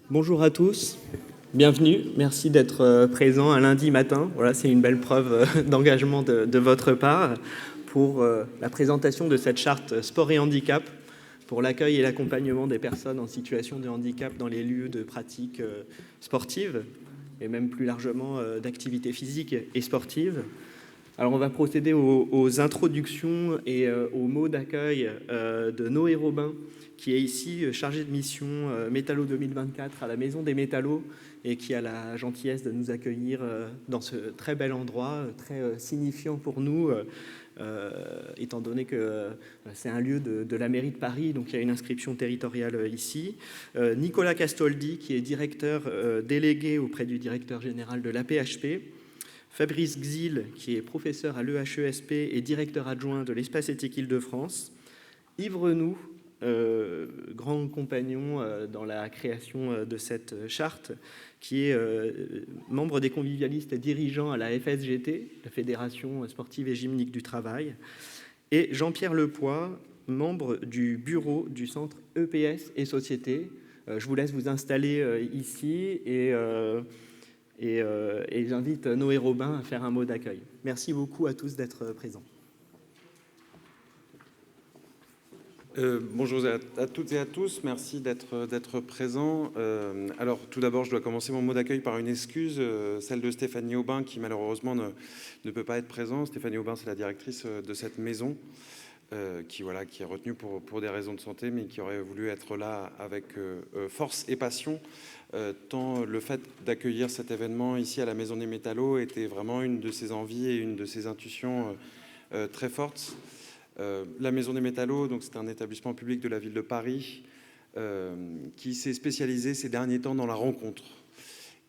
Bonjour à tous, bienvenue, merci d'être présent un lundi matin. Voilà, c'est une belle preuve d'engagement de votre part pour la présentation de cette charte sport et handicap pour l'accueil et l'accompagnement des personnes en situation de handicap dans les lieux de pratique sportive et même plus largement d'activité physique et sportive. Alors on va procéder aux introductions et aux mots d'accueil de Noé Robin, qui est ici chargé de mission Métallo 2024 à la Maison des Métallos et qui a la gentillesse de nous accueillir dans ce très bel endroit, très signifiant pour nous, étant donné que c'est un lieu de la mairie de Paris, donc il y a une inscription territoriale ici. Nicolas Castoldi, qui est directeur délégué auprès du directeur général de l'AP-HP. Fabrice Gzil, qui est professeur à l'EHESP et directeur adjoint de l'Espace Éthique Île-de-France. Yves Renoux, grand compagnon dans la création de cette charte, qui est membre des convivialistes et dirigeant à la FSGT, la Fédération sportive et gymnique du travail, et Jean-Pierre Lepoix, membre du bureau du centre EPS et Société. Je vous laisse vous installer ici et j'invite Noé Robin à faire un mot d'accueil. Merci beaucoup à tous d'être présents. Bonjour à toutes et à tous, merci d'être présents. Alors tout d'abord, je dois commencer mon mot d'accueil par une excuse, celle de Stéphanie Aubin qui malheureusement ne peut pas être présente. Stéphanie Aubin, c'est la directrice de cette maison qui est retenue pour des raisons de santé, mais qui aurait voulu être là avec force et passion, tant le fait d'accueillir cet événement ici à la Maison des Métallos était vraiment une de ses envies et une de ses intuitions très fortes. La Maison des Métallos, donc c'est un établissement public de la ville de Paris qui s'est spécialisé ces derniers temps dans la rencontre.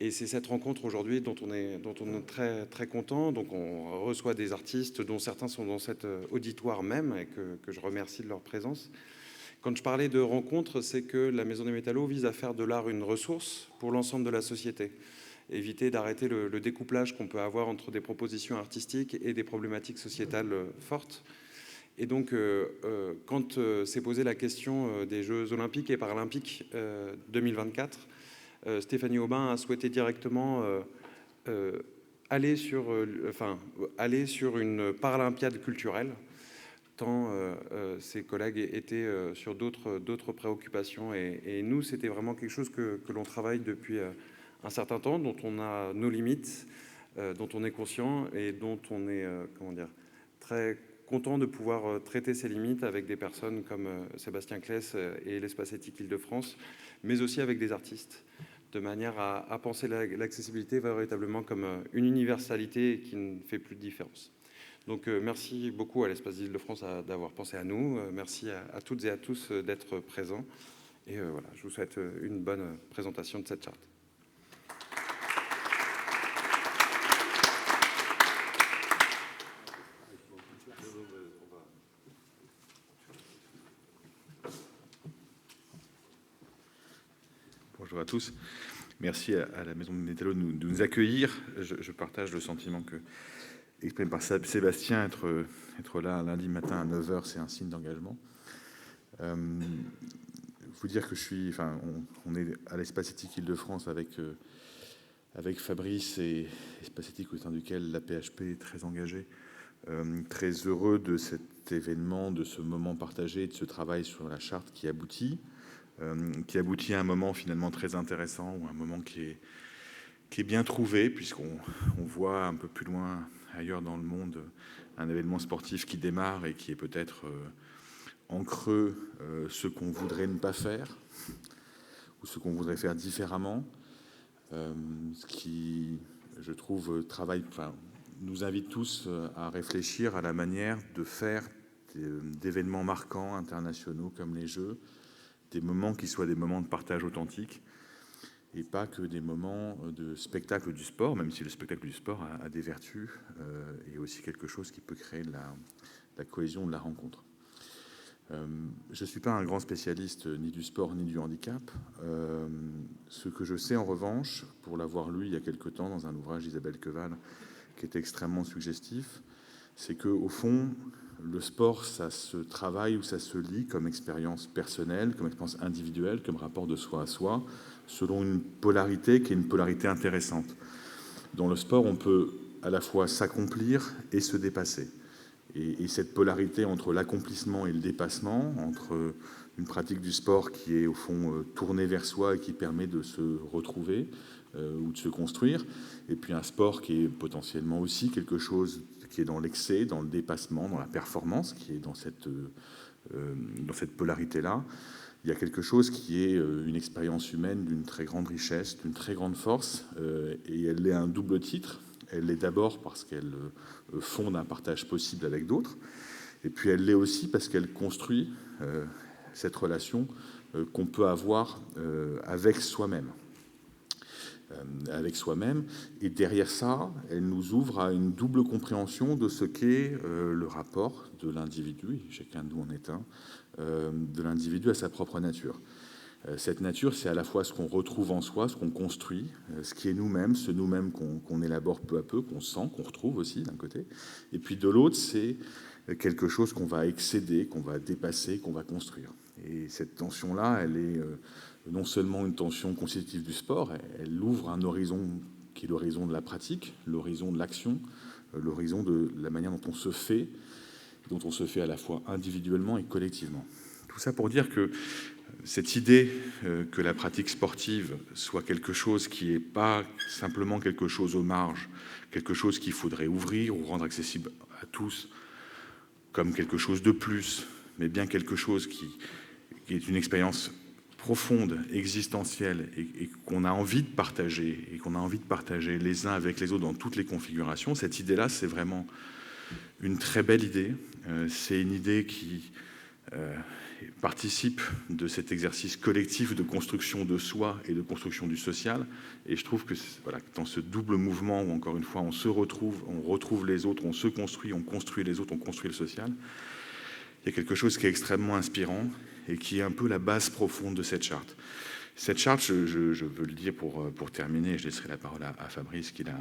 Et c'est cette rencontre aujourd'hui dont on est très, très content. Donc on reçoit des artistes dont certains sont dans cet auditoire même et que je remercie de leur présence. Quand je parlais de rencontre, c'est que la Maison des Métallos vise à faire de l'art une ressource pour l'ensemble de la société. Éviter d'arrêter le découplage qu'on peut avoir entre des propositions artistiques et des problématiques sociétales fortes. Et donc, quand s'est posée la question des Jeux olympiques et paralympiques 2024, Stéphanie Aubin a souhaité directement aller sur une paralympiade culturelle, tant ses collègues étaient sur d'autres préoccupations. Et nous, c'était vraiment quelque chose que l'on travaille depuis un certain temps, dont on a nos limites, dont on est conscient et dont on est très content de pouvoir traiter ces limites avec des personnes comme Sébastien Claes et l'Espace Éthique Île-de-France, mais aussi avec des artistes, de manière à penser l'accessibilité véritablement comme une universalité qui ne fait plus de différence. Donc merci beaucoup à l'Espace Île-de-France d'avoir pensé à nous, merci à toutes et à tous d'être présents, et voilà, je vous souhaite une bonne présentation de cette charte. Bonjour à tous. Merci à la Maison des Métallos de nous accueillir. Je partage le sentiment exprimé par Sébastien, être là un lundi matin à 9h, c'est un signe d'engagement. Vous dire que on est à l'Espace Éthique Île-de-France avec Fabrice et Espace Éthique au sein duquel la PHP est très engagée. Très heureux de cet événement, de ce moment partagé, de ce travail sur la charte qui aboutit à un moment finalement très intéressant, ou un moment qui est bien trouvé, puisqu'on voit un peu plus loin ailleurs dans le monde un événement sportif qui démarre et qui est peut-être en creux ce qu'on voudrait ne pas faire, ou ce qu'on voudrait faire différemment, ce qui, je trouve, nous invite tous à réfléchir à la manière de faire d'événements marquants internationaux comme les Jeux, des moments qui soient des moments de partage authentique et pas que des moments de spectacle du sport, même si le spectacle du sport a des vertus et aussi quelque chose qui peut créer de la cohésion, de la rencontre. Je ne suis pas un grand spécialiste ni du sport ni du handicap. Ce que je sais en revanche, pour l'avoir lu il y a quelque temps dans un ouvrage d'Isabelle Queval qui est extrêmement suggestif, c'est qu'au fond, le sport, ça se travaille ou ça se lit comme expérience personnelle, comme expérience individuelle, comme rapport de soi à soi, selon une polarité qui est une polarité intéressante. Dans le sport, on peut à la fois s'accomplir et se dépasser. Et cette polarité entre l'accomplissement et le dépassement, entre une pratique du sport qui est au fond tournée vers soi et qui permet de se retrouver ou de se construire, et puis un sport qui est potentiellement aussi quelque chose qui est dans l'excès, dans le dépassement, dans la performance, qui est dans cette polarité-là. Il y a quelque chose qui est une expérience humaine d'une très grande richesse, d'une très grande force, et elle est un double titre. Elle l'est d'abord parce qu'elle fonde un partage possible avec d'autres, et puis elle l'est aussi parce qu'elle construit cette relation qu'on peut avoir avec soi-même. Et derrière ça, elle nous ouvre à une double compréhension de ce qu'est le rapport de l'individu, et chacun de nous en est un, de l'individu à sa propre nature. Cette nature, c'est à la fois ce qu'on retrouve en soi, ce qu'on construit, ce qui est nous-mêmes, ce nous-mêmes qu'on élabore peu à peu, qu'on sent, qu'on retrouve aussi d'un côté. Et puis de l'autre, c'est quelque chose qu'on va excéder, qu'on va dépasser, qu'on va construire. Et cette tension-là, elle est non seulement une tension constitutive du sport, elle ouvre un horizon qui est l'horizon de la pratique, l'horizon de l'action, l'horizon de la manière dont on se fait à la fois individuellement et collectivement. Tout ça pour dire que cette idée que la pratique sportive soit quelque chose qui n'est pas simplement quelque chose aux marges, quelque chose qu'il faudrait ouvrir ou rendre accessible à tous comme quelque chose de plus, mais bien quelque chose qui est une expérience profonde, existentielle, et qu'on a envie de partager, les uns avec les autres dans toutes les configurations. Cette idée-là, c'est vraiment une très belle idée. C'est une idée qui participe de cet exercice collectif de construction de soi et de construction du social. Et je trouve que voilà, dans ce double mouvement où, encore une fois, on se retrouve, on retrouve les autres, on se construit, on construit les autres, on construit le social, il y a quelque chose qui est extrêmement inspirant et qui est un peu la base profonde de cette charte. Cette charte, je veux le dire pour terminer, je laisserai la parole à Fabrice qui la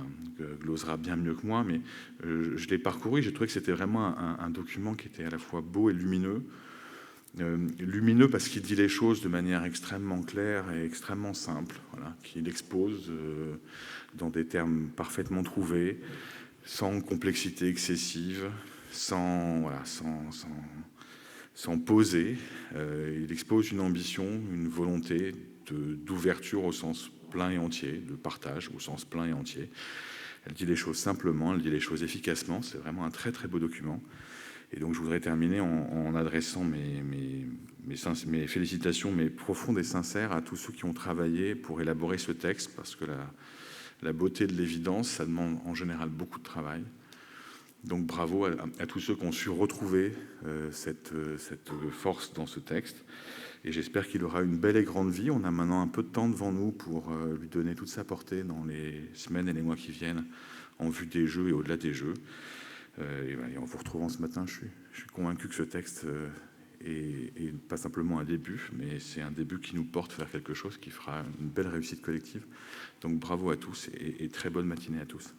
glosera bien mieux que moi, mais je l'ai parcouru, j'ai trouvé que c'était vraiment un document qui était à la fois beau et lumineux. Lumineux parce qu'il dit les choses de manière extrêmement claire et extrêmement simple, voilà, qu'il expose dans des termes parfaitement trouvés, sans complexité excessive, sans poser. Il expose une ambition, une volonté d'ouverture au sens plein et entier, de partage au sens plein et entier. Elle dit les choses simplement, elle dit les choses efficacement. C'est vraiment un très très beau document. Et donc je voudrais terminer en adressant mes félicitations, mais profondes et sincères, à tous ceux qui ont travaillé pour élaborer ce texte, parce que la beauté de l'évidence, ça demande en général beaucoup de travail. Donc bravo à tous ceux qui ont su retrouver cette force dans ce texte. Et j'espère qu'il aura une belle et grande vie. On a maintenant un peu de temps devant nous pour lui donner toute sa portée dans les semaines et les mois qui viennent, en vue des Jeux et au-delà des Jeux. Et en vous retrouvant ce matin, je suis convaincu que ce texte est pas simplement un début, mais c'est un début qui nous porte vers quelque chose qui fera une belle réussite collective. Donc bravo à tous et très bonne matinée à tous.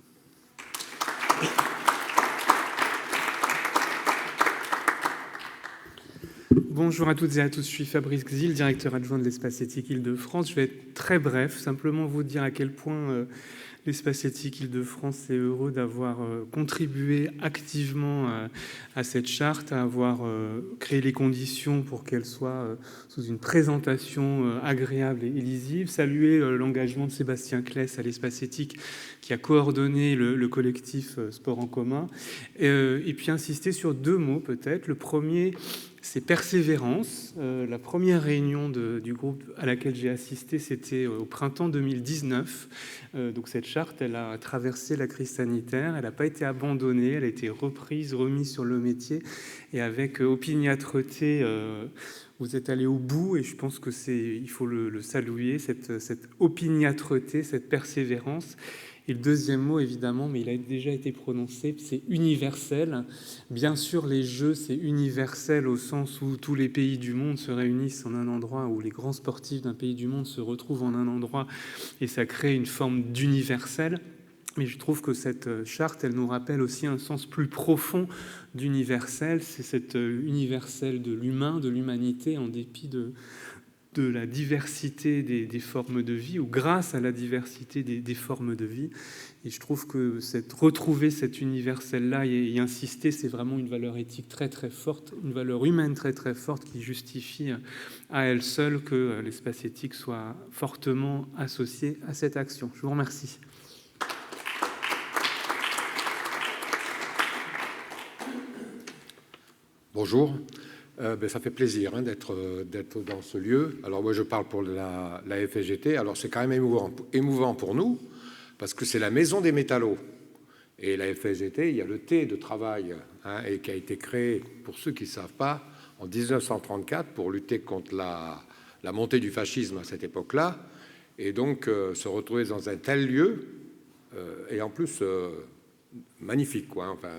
Bonjour à toutes et à tous, je suis Fabrice Xil, directeur adjoint de l'Espace Éthique Île-de-France. Je vais être très bref, simplement vous dire à quel point l'Espace Éthique Île-de-France est heureux d'avoir contribué activement à cette charte, à avoir créé les conditions pour qu'elle soit sous une présentation agréable et lisible. Saluer l'engagement de Sébastien Claes à l'Espace Éthique qui a coordonné le collectif Sport en commun. Et puis insister sur deux mots peut-être. Le premier, c'est persévérance. La première réunion du groupe à laquelle j'ai assisté, c'était au printemps 2019. Donc cette charte, elle a traversé la crise sanitaire, elle n'a pas été abandonnée, elle a été reprise, remise sur le métier, et avec opiniâtreté, vous êtes allé au bout, et je pense que il faut le saluer, cette opiniâtreté, cette persévérance. Et le deuxième mot, évidemment, mais il a déjà été prononcé, c'est universel. Bien sûr, les Jeux, c'est universel au sens où tous les pays du monde se réunissent en un endroit, où les grands sportifs d'un pays du monde se retrouvent en un endroit, et ça crée une forme d'universel. Mais je trouve que cette charte, elle nous rappelle aussi un sens plus profond d'universel. C'est cet universel de l'humain, de l'humanité, en dépit de de la diversité des formes de vie, ou grâce à la diversité des formes de vie. Et je trouve que retrouver cet universel-là et y insister, c'est vraiment une valeur éthique très très forte, une valeur humaine très très forte qui justifie à elle seule que l'espace éthique soit fortement associé à cette action. Je vous remercie. Bonjour, ça fait plaisir d'être dans ce lieu. Alors moi je parle pour la FSGT, alors c'est quand même émouvant pour nous, parce que c'est la maison des métallos. Et la FSGT, il y a le T de travail, et qui a été créé, pour ceux qui ne savent pas, en 1934 pour lutter contre la montée du fascisme à cette époque-là. Et donc se retrouver dans un tel lieu, et en plus magnifique, quoi, enfin,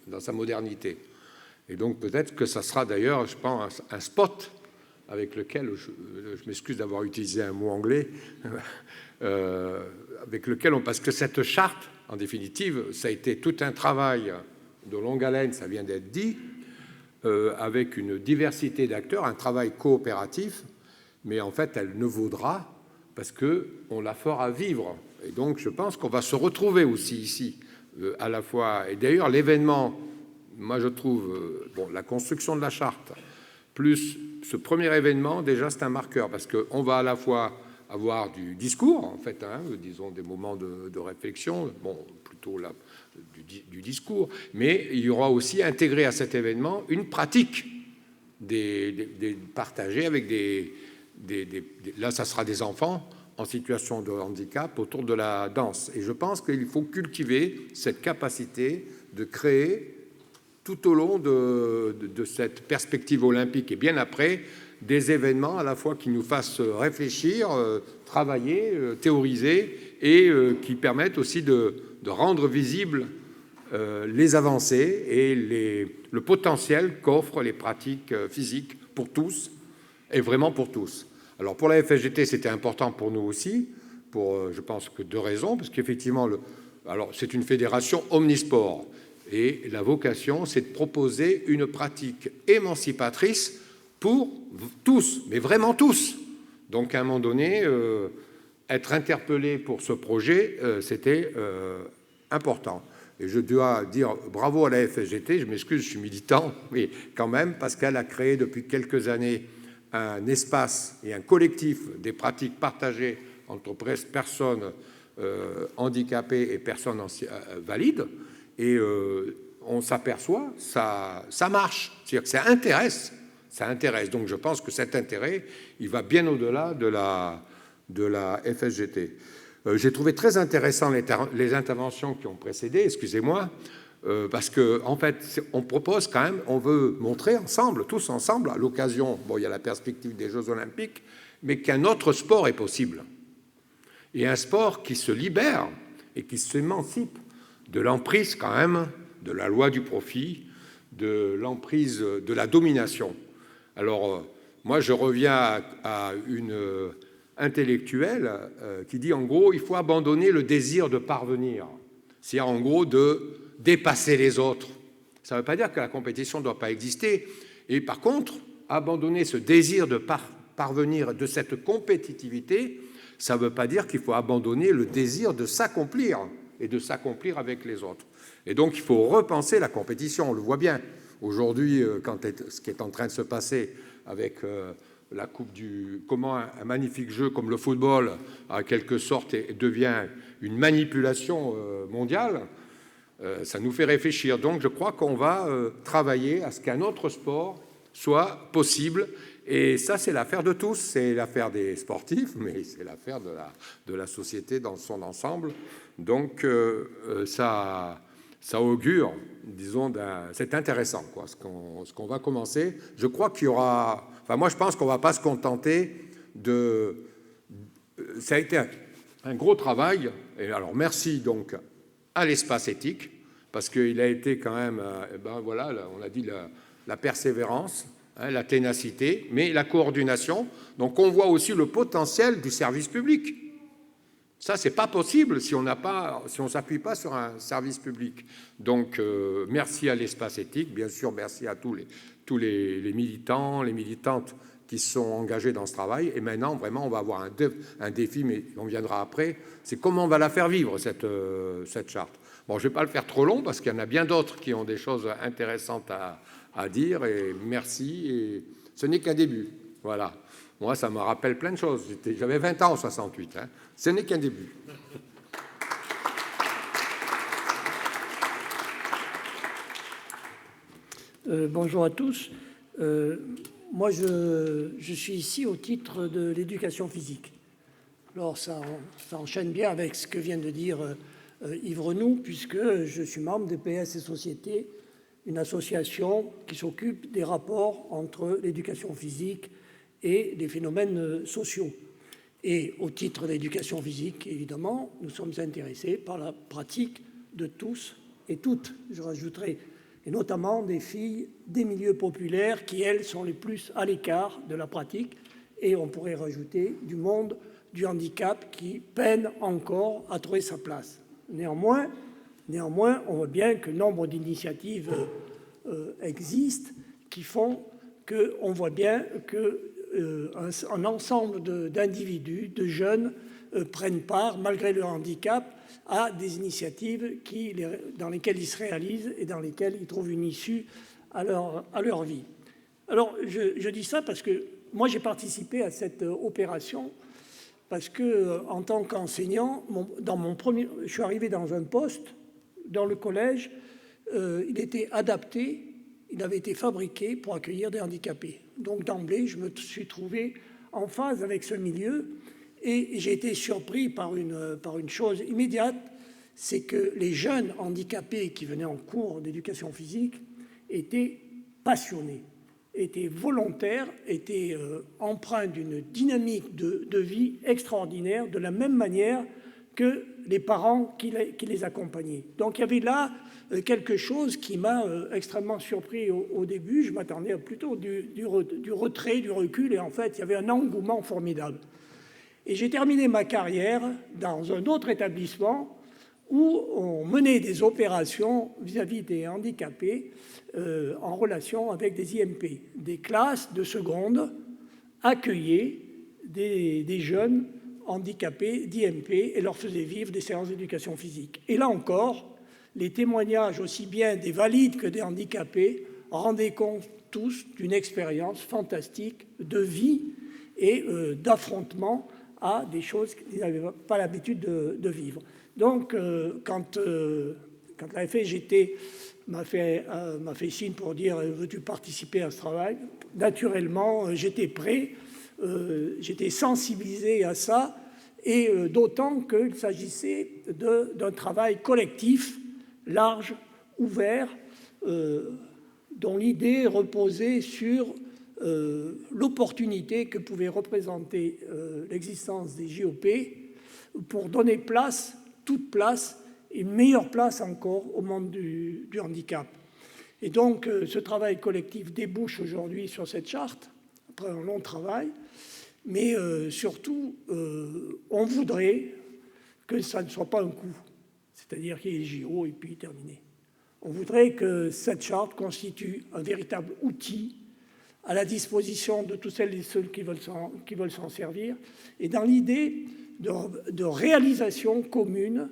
dans sa modernité. Et donc peut-être que ça sera d'ailleurs, je pense, un spot avec lequel, je m'excuse d'avoir utilisé un mot anglais, avec lequel parce que cette charte, en définitive, ça a été tout un travail de longue haleine, ça vient d'être dit, avec une diversité d'acteurs, un travail coopératif, mais en fait, elle ne vaudra parce qu'on la fera vivre. Et donc, je pense qu'on va se retrouver aussi ici, à la fois, et d'ailleurs, l'événement, moi je trouve, la construction de la charte, plus ce premier événement, déjà c'est un marqueur, parce qu'on va à la fois avoir du discours, en fait, disons des moments de réflexion, plutôt là, du discours, mais il y aura aussi intégré à cet événement une pratique partagée avec là ça sera des enfants en situation de handicap autour de la danse. Et je pense qu'il faut cultiver cette capacité de créer tout au long de cette perspective olympique et bien après, des événements à la fois qui nous fassent réfléchir, travailler, théoriser et qui permettent aussi de rendre visibles les avancées et le potentiel qu'offrent les pratiques physiques pour tous et vraiment pour tous. Alors pour la FSGT, c'était important pour nous aussi, pour je pense que 2 raisons, parce qu'effectivement, alors c'est une fédération omnisport. Et la vocation, c'est de proposer une pratique émancipatrice pour tous, mais vraiment tous. Donc, à un moment donné, être interpellé pour ce projet, c'était important. Et je dois dire bravo à la FSGT, je m'excuse, je suis militant, mais quand même, parce qu'elle a créé depuis quelques années un espace et un collectif des pratiques partagées entre personnes handicapées et personnes valides. Et on s'aperçoit, ça marche, c'est-à-dire que ça intéresse. Donc je pense que cet intérêt, il va bien au-delà de la FSGT. J'ai trouvé très intéressant les interventions qui ont précédé, excusez-moi, parce que en fait, on propose quand même, on veut montrer ensemble, tous ensemble, à l'occasion, il y a la perspective des Jeux Olympiques, mais qu'un autre sport est possible. Et un sport qui se libère et qui s'émancipe de l'emprise quand même, de la loi du profit, de l'emprise de la domination. Alors, moi, je reviens à une intellectuelle qui dit, en gros, il faut abandonner le désir de parvenir. C'est-à-dire, en gros, de dépasser les autres. Ça ne veut pas dire que la compétition ne doit pas exister. Et par contre, abandonner ce désir de parvenir, de cette compétitivité, ça ne veut pas dire qu'il faut abandonner le désir de s'accomplir et de s'accomplir avec les autres. Et donc, il faut repenser la compétition. On le voit bien. Aujourd'hui, ce qui est en train de se passer avec la Coupe comment un magnifique jeu comme le football, en quelque sorte, devient une manipulation mondiale, ça nous fait réfléchir. Donc, je crois qu'on va travailler à ce qu'un autre sport soit possible. Et ça, c'est l'affaire de tous. C'est l'affaire des sportifs, mais c'est l'affaire de la société dans son ensemble. Donc, ça augure, disons, c'est intéressant, quoi, ce qu'on va commencer. Je crois qu'il y aura... Enfin, moi, je pense qu'on ne va pas se contenter de... Ça a été un gros travail. Et alors, merci donc à l'espace éthique, parce qu'il a été quand même... voilà, on a dit la persévérance, la ténacité, mais la coordination. Donc, on voit aussi le potentiel du service public. Ça, c'est pas possible si on s'appuie pas sur un service public. Donc, merci à l'Espace Éthique, bien sûr, merci à tous les militants, les militantes qui sont engagés dans ce travail. Et maintenant, vraiment, on va avoir un défi, mais on viendra après, c'est comment on va la faire vivre, cette charte. Bon, je ne vais pas le faire trop long, parce qu'il y en a bien d'autres qui ont des choses intéressantes à dire, et merci, et ce n'est qu'un début. Voilà. Moi, ça me rappelle plein de choses. J'avais 20 ans en 68. Hein. Ce n'est qu'un début. Bonjour à tous. Moi, je suis ici au titre de l'éducation physique. Alors, ça enchaîne bien avec ce que vient de dire Yves Renoux, puisque je suis membre de PS et Société, une association qui s'occupe des rapports entre l'éducation physique et les phénomènes sociaux. Et au titre de l'éducation physique, évidemment, nous sommes intéressés par la pratique de tous et toutes, je rajouterai, et notamment des filles des milieux populaires qui, elles, sont les plus à l'écart de la pratique, et on pourrait rajouter du monde du handicap qui peine encore à trouver sa place. Néanmoins, on voit bien que nombre d'initiatives existent qui font qu'on voit bien qu'un ensemble d'individus, de jeunes, prennent part, malgré leur handicap, à des initiatives dans lesquelles ils se réalisent et dans lesquelles ils trouvent une issue à leur vie. Alors, je dis ça parce que moi, j'ai participé à cette opération parce que, en tant qu'enseignant, je suis arrivé dans un poste dans le collège, il était adapté, il avait été fabriqué pour accueillir des handicapés. Donc, d'emblée, je me suis trouvé en phase avec ce milieu. Et j'ai été surpris par une chose immédiate, c'est que les jeunes handicapés qui venaient en cours d'éducation physique étaient passionnés, étaient volontaires, étaient empreints d'une dynamique de vie extraordinaire, de la même manière que les parents qui les accompagnaient. Donc il y avait là quelque chose qui m'a extrêmement surpris au début. Je m'attendais plutôt du retrait, du recul, et en fait, il y avait un engouement formidable. Et j'ai terminé ma carrière dans un autre établissement où on menait des opérations vis-à-vis des handicapés en relation avec des IMP. Des classes de seconde accueillaient des jeunes handicapés d'IMP et leur faisaient vivre des séances d'éducation physique. Et là encore, les témoignages aussi bien des valides que des handicapés rendaient compte tous d'une expérience fantastique de vie et d'affrontement à des choses qu'ils n'avaient pas l'habitude de vivre. Donc, quand la FSGT m'a fait signe pour dire « veux-tu participer à ce travail ?» Naturellement, j'étais prêt, j'étais sensibilisé à ça, et d'autant qu'il s'agissait d'un travail collectif, large, ouvert, dont l'idée reposait sur l'opportunité que pouvait représenter l'existence des JOP pour donner place, toute place, et une meilleure place encore au monde du handicap. Et donc, ce travail collectif débouche aujourd'hui sur cette charte, après un long travail, mais surtout, on voudrait que ça ne soit pas un coup, c'est-à-dire qu'il y ait les JO et puis terminé. On voudrait que cette charte constitue un véritable outil à la disposition de tous celles et ceux qui veulent s'en servir, et dans l'idée de réalisation commune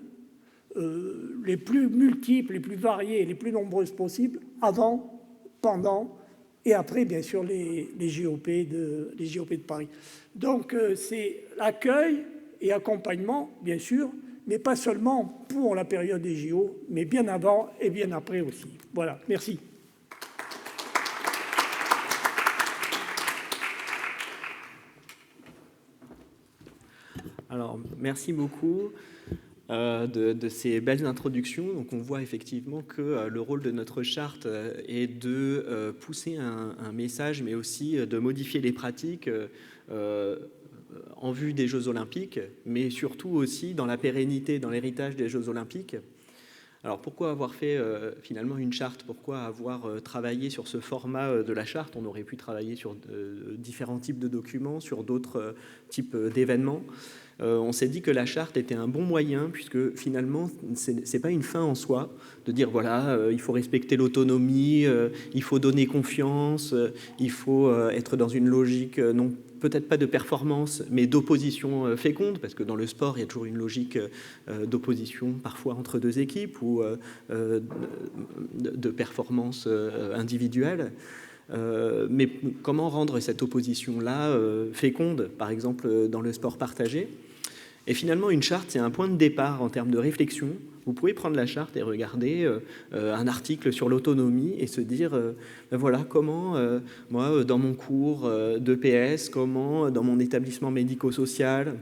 les plus multiples, les plus variées et les plus nombreuses possibles, avant, pendant et après, bien sûr, les JOP de Paris. Donc, c'est accueil et accompagnement, bien sûr, mais pas seulement pour la période des JO, mais bien avant et bien après aussi. Voilà, merci. Alors, merci beaucoup de ces belles introductions. Donc, on voit effectivement que le rôle de notre charte est de pousser un message, mais aussi de modifier les pratiques en vue des Jeux Olympiques, mais surtout aussi dans la pérennité, dans l'héritage des Jeux Olympiques. Alors, pourquoi avoir fait finalement une charte? Pourquoi avoir travaillé sur ce format de la charte? On aurait pu travailler sur différents types de documents, sur d'autres types d'événements. On s'est dit que la charte était un bon moyen, puisque finalement, c'est pas une fin en soi, de dire voilà, il faut respecter l'autonomie, il faut donner confiance, il faut être dans une logique non peut-être pas de performance, mais d'opposition féconde, parce que dans le sport, il y a toujours une logique d'opposition, parfois entre deux équipes, ou de performance individuelle. Mais comment rendre cette opposition-là féconde, par exemple dans le sport partagé? Et finalement, une charte, c'est un point de départ en termes de réflexion. Vous pouvez prendre la charte et regarder un article sur l'autonomie et se dire, ben voilà, comment, moi, dans mon cours d'EPS, comment, dans mon établissement médico-social,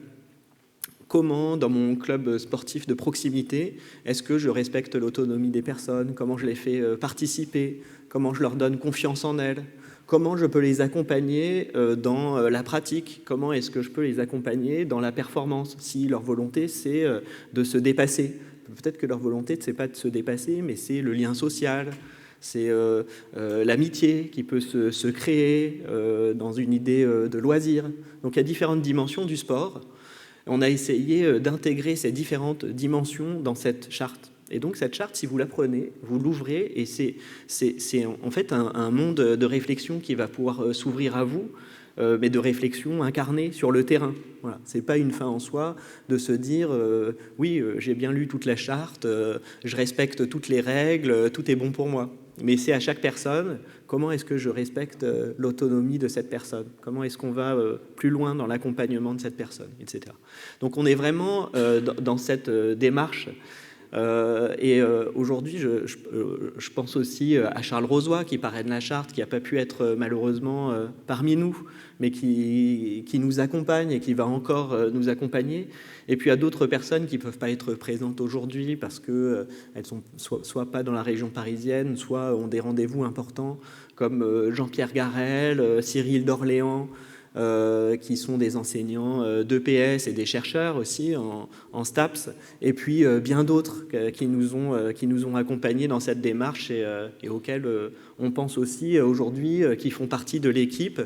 comment, dans mon club sportif de proximité, est-ce que je respecte l'autonomie des personnes? Comment je les fais participer? Comment je leur donne confiance en elles? Comment je peux les accompagner dans la pratique? Comment est-ce que je peux les accompagner dans la performance? Si leur volonté, c'est de se dépasser. Peut-être que leur volonté, ce n'est pas de se dépasser, mais c'est le lien social, c'est l'amitié qui peut se créer dans une idée de loisir. Donc il y a différentes dimensions du sport. On a essayé d'intégrer ces différentes dimensions dans cette charte. Et donc cette charte, si vous la prenez, vous l'ouvrez, et c'est en fait un monde de réflexion qui va pouvoir s'ouvrir à vous, mais de réflexion incarnée sur le terrain. Voilà. Ce n'est pas une fin en soi de se dire oui, j'ai bien lu toute la charte, je respecte toutes les règles, tout est bon pour moi. Mais c'est à chaque personne, comment est-ce que je respecte l'autonomie de cette personne? Comment est-ce qu'on va plus loin dans l'accompagnement de cette personne, etc. Donc on est vraiment dans cette démarche. Et aujourd'hui, je pense aussi à Charles Rosoy qui parraine la charte, qui n'a pas pu être malheureusement parmi nous, mais qui nous accompagne et qui va encore nous accompagner. Et puis à d'autres personnes qui ne peuvent pas être présentes aujourd'hui parce qu'elles sont soit pas dans la région parisienne, soit ont des rendez-vous importants, comme Jean-Pierre Garel, Cyril d'Orléans, qui sont des enseignants d'EPS et des chercheurs aussi en STAPS, et puis bien d'autres qui nous ont accompagnés dans cette démarche et auxquels on pense aussi aujourd'hui, qui font partie de l'équipe.